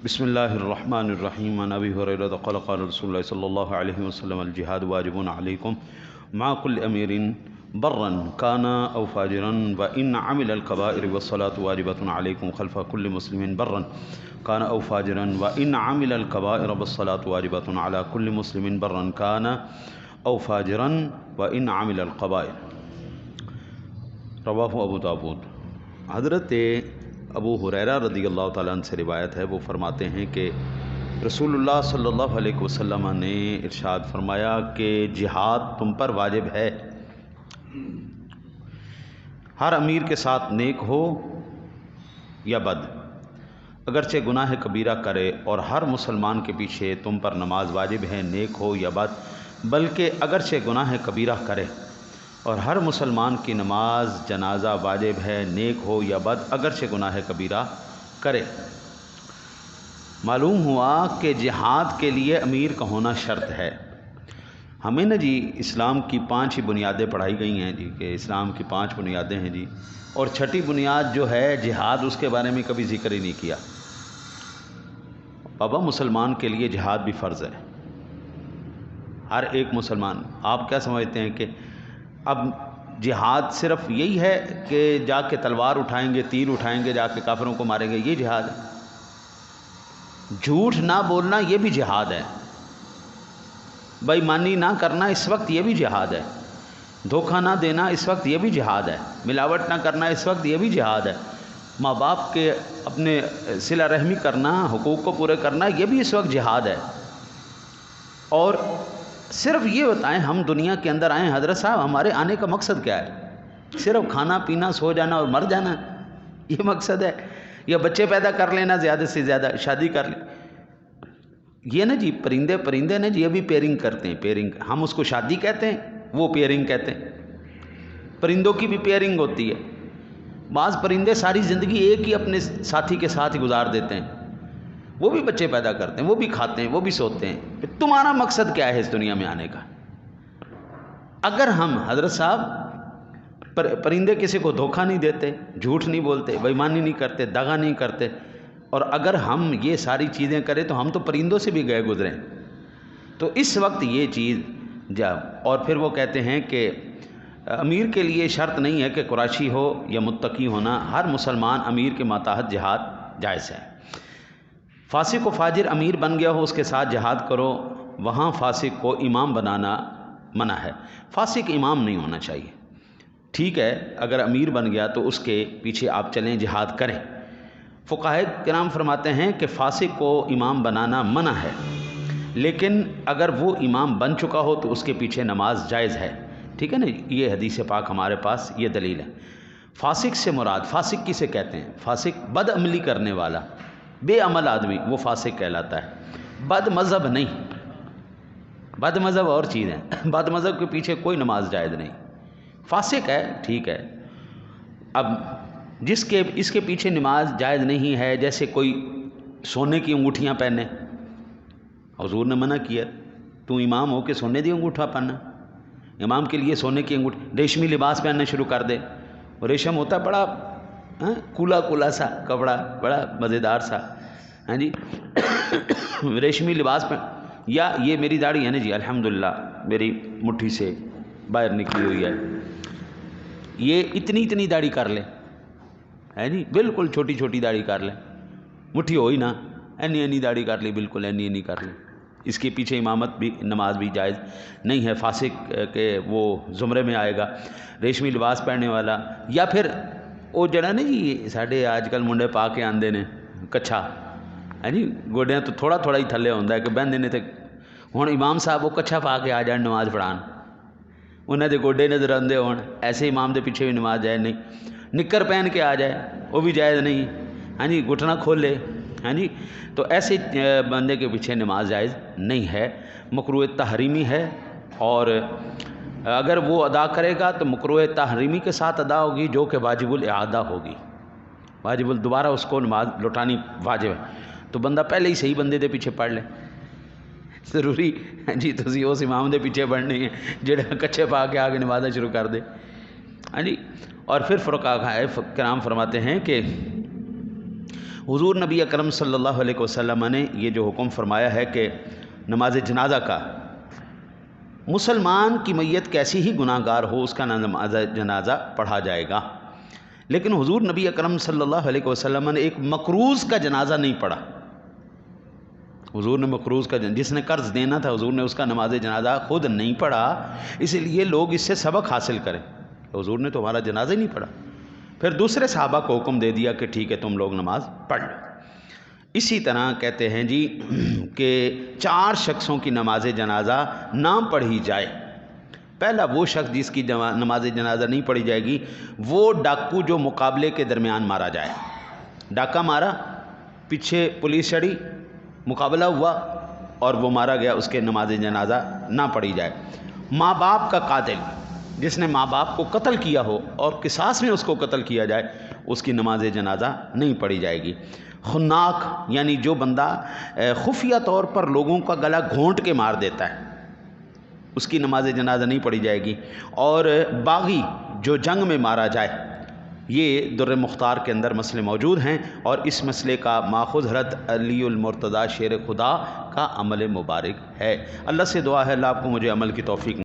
بسم اللہ الرحمن الرحیم عن ابی ہریرہ قال قال رسول اللہ صلی اللہ علیہ وسلم الجہاد واجب علیکم مع کل امیر برا کان او فاجرا وان عمل الکبائر والصلاة واجبۃ علیکم خلف کل مسلم برا کان او فاجرا وان عمل الکبائر والصلاة واجبۃ علی کل مسلم برا کان او فاجرا وان عمل الکبائر۔ رواہ ابو داود۔ حضرت ابو ہریرہ رضی اللہ تعالیٰ عنہ سے روایت ہے، وہ فرماتے ہیں کہ رسول اللہ صلی اللہ علیہ وسلم نے ارشاد فرمایا کہ جہاد تم پر واجب ہے، ہر امیر کے ساتھ نیک ہو یا بد، اگرچہ گناہ کبیرہ کرے، اور ہر مسلمان کے پیچھے تم پر نماز واجب ہے، نیک ہو یا بد، بلکہ اگرچہ گناہ کبیرہ کرے، اور ہر مسلمان کی نماز جنازہ واجب ہے، نیک ہو یا بد، اگرچہ گناہ کبیرہ کرے۔ معلوم ہوا کہ جہاد کے لیے امیر کا ہونا شرط ہے۔ ہمیں نا جی اسلام کی 5 ہی بنیادیں پڑھائی گئی ہیں جی، کہ اسلام کی 5 بنیادیں ہیں جی، اور چھٹی بنیاد جو ہے جہاد، اس کے بارے میں کبھی ذکر ہی نہیں کیا۔ بابا مسلمان کے لیے جہاد بھی فرض ہے، ہر ایک مسلمان۔ آپ کیا سمجھتے ہیں کہ اب جہاد صرف یہی ہے کہ جا کے تلوار اٹھائیں گے، تیر اٹھائیں گے، جا کے کافروں کو ماریں گے، یہ جہاد ہے؟ جھوٹ نہ بولنا یہ بھی جہاد ہے، بے ایمانی نہ کرنا اس وقت یہ بھی جہاد ہے، دھوکہ نہ دینا اس وقت یہ بھی جہاد ہے، ملاوٹ نہ کرنا اس وقت یہ بھی جہاد ہے، ماں باپ کے اپنے صلہ رحمی کرنا، حقوق کو پورے کرنا، یہ بھی اس وقت جہاد ہے۔ اور صرف یہ بتائیں، ہم دنیا کے اندر آئے حضرت صاحب، ہمارے آنے کا مقصد کیا ہے؟ صرف کھانا پینا، سو جانا اور مر جانا، یہ مقصد ہے؟ یا بچے پیدا کر لینا، زیادہ سے زیادہ شادی کر لیں؟ یہ نا جی پرندے نا جی ابھی پیرنگ کرتے ہیں، پیرنگ ہم اس کو شادی کہتے ہیں، وہ پیرنگ کہتے ہیں۔ پرندوں کی بھی پیرنگ ہوتی ہے۔ بعض پرندے ساری زندگی ایک ہی اپنے ساتھی کے ساتھ ہی گزار دیتے ہیں، وہ بھی بچے پیدا کرتے ہیں، وہ بھی کھاتے ہیں، وہ بھی سوتے ہیں۔ پھر تمہارا مقصد کیا ہے اس دنیا میں آنے کا؟ اگر ہم حضرت صاحب پرندے کسی کو دھوکہ نہیں دیتے، جھوٹ نہیں بولتے، بے ایمانی نہیں کرتے، دغا نہیں کرتے، اور اگر ہم یہ ساری چیزیں کریں تو ہم تو پرندوں سے بھی گئے گزریں۔ تو اس وقت یہ چیز اور پھر وہ کہتے ہیں کہ امیر کے لیے شرط نہیں ہے کہ قریشی ہو یا متقی ہونا، ہر مسلمان امیر کے ماتحت جہاد جائز ہے۔ فاسق و فاجر امیر بن گیا ہو، اس کے ساتھ جہاد کرو، وہاں فاسق کو امام بنانا منع ہے، فاسق امام نہیں ہونا چاہیے۔ ٹھیک ہے، اگر امیر بن گیا تو اس کے پیچھے آپ چلیں، جہاد کریں۔ فقہاء کرام فرماتے ہیں کہ فاسق کو امام بنانا منع ہے، لیکن اگر وہ امام بن چکا ہو تو اس کے پیچھے نماز جائز ہے۔ ٹھیک ہے نا، یہ حدیث پاک ہمارے پاس یہ دلیل ہے۔ فاسق سے مراد، فاسق کسے کہتے ہیں؟ فاسق بد عملی کرنے والا، بے عمل آدمی، وہ فاسق کہلاتا ہے، بد مذہب نہیں۔ بد مذہب اور چیز ہے، بد مذہب کے پیچھے کوئی نماز جائز نہیں، فاسق ہے، ٹھیک ہے۔ اب اس کے پیچھے نماز جائز نہیں ہے، جیسے کوئی سونے کی انگوٹھیاں پہنے، حضور نے منع کیا، تو امام ہو کے سونے دی انگوٹھا پہننا، امام کے لیے سونے کی انگوٹھی، ریشمی لباس پہننا شروع کر دے، ریشم ہوتا ہے بڑا کولا سا کپڑا، بڑا مزیدار سا، ہاں جی، ریشمی لباس پہ، یا یہ میری داڑھی ہے نا جی، الحمدللہ میری مٹھی سے باہر نکلی ہوئی ہے، یہ اتنی داڑھی کر لے، ہے جی، بالکل چھوٹی چھوٹی داڑھی کر لے، مٹھی ہو ہی نہ، اینی داڑھی کر لی، بالکل اینی کر لی، اس کے پیچھے امامت بھی، نماز بھی جائز نہیں ہے، فاسق کے وہ زمرے میں آئے گا۔ ریشمی لباس پہننے والا، یا پھر وہ جڑا نا جی ساڈے آج کل منڈے پا کے آندے نے کچھا، ہے جی، گوڈیاں تو تھوڑا ہی تھلے ہوندا ہے کہ بہندے نے، تے ہن امام صاحب وہ کچھا پا کے آ جان نماز پڑھان، انہاں دے گوڈے نظر آندے ہون، ایسے امام دے پیچھے بھی نماز جائز نہیں۔ نکر پہن کے آ جائے، وہ بھی جائز نہیں، ہاں جی، گھٹنا کھولے، ہاں جی، تو ایسے بندے کے پیچھے نماز جائز نہیں ہے، مکروہ تحریمی ہے، اور اگر وہ ادا کرے گا تو مکروہ تحریمی کے ساتھ ادا ہوگی، جو کہ واجب الاعادہ ہوگی، واجب دوبارہ اس کو نماز لوٹانی واجب ہے۔ تو بندہ پہلے ہی صحیح بندے دے پیچھے پڑھ لے، ضروری جی تسی اس امام دے پیچھے پڑھنی ہے جڑا کچھے پا کے آگے نمازیں شروع کر دے، ہاں جی۔ اور پھر فقہاء کرام فرماتے ہیں کہ حضور نبی اکرم صلی اللہ علیہ وسلم نے یہ جو حکم فرمایا ہے کہ نماز جنازہ کا، مسلمان کی میت کیسی ہی گناہ گار ہو اس کا نماز جنازہ پڑھا جائے گا، لیکن حضور نبی اکرم صلی اللہ علیہ وسلم نے ایک مقروض کا جنازہ نہیں پڑھا۔ حضور نے مقروض کا جس نے قرض دینا تھا حضور نے اس کا نماز جنازہ خود نہیں پڑھا، اسی لیے لوگ اس سے سبق حاصل کریں۔ حضور نے تو ہمارا جنازہ ہی نہیں پڑھا، پھر دوسرے صحابہ کو حکم دے دیا کہ ٹھیک ہے تم لوگ نماز پڑھ لو۔ اسی طرح کہتے ہیں جی کہ 4 شخصوں کی نماز جنازہ نہ پڑھی جائے۔ پہلا وہ شخص جس کی نماز جنازہ نہیں پڑھی جائے گی وہ ڈاکو جو مقابلے کے درمیان مارا جائے، ڈاکہ مارا، پیچھے پولیس چڑھی، مقابلہ ہوا اور وہ مارا گیا، اس کے نماز جنازہ نہ پڑھی جائے۔ ماں باپ کا قاتل جس نے ماں باپ کو قتل کیا ہو اور قصاص میں اس کو قتل کیا جائے، اس کی نماز جنازہ نہیں پڑھی جائے گی۔ خناق یعنی جو بندہ خفیہ طور پر لوگوں کا گلا گھونٹ کے مار دیتا ہے، اس کی نماز جنازہ نہیں پڑھی جائے گی۔ اور باغی جو جنگ میں مارا جائے، یہ در مختار کے اندر مسئلے موجود ہیں، اور اس مسئلے کا ماخذ حضرت علی المرتضیٰ شیر خدا کا عمل مبارک ہے۔ اللہ سے دعا ہے اللہ آپ کو مجھے عمل کی توفیق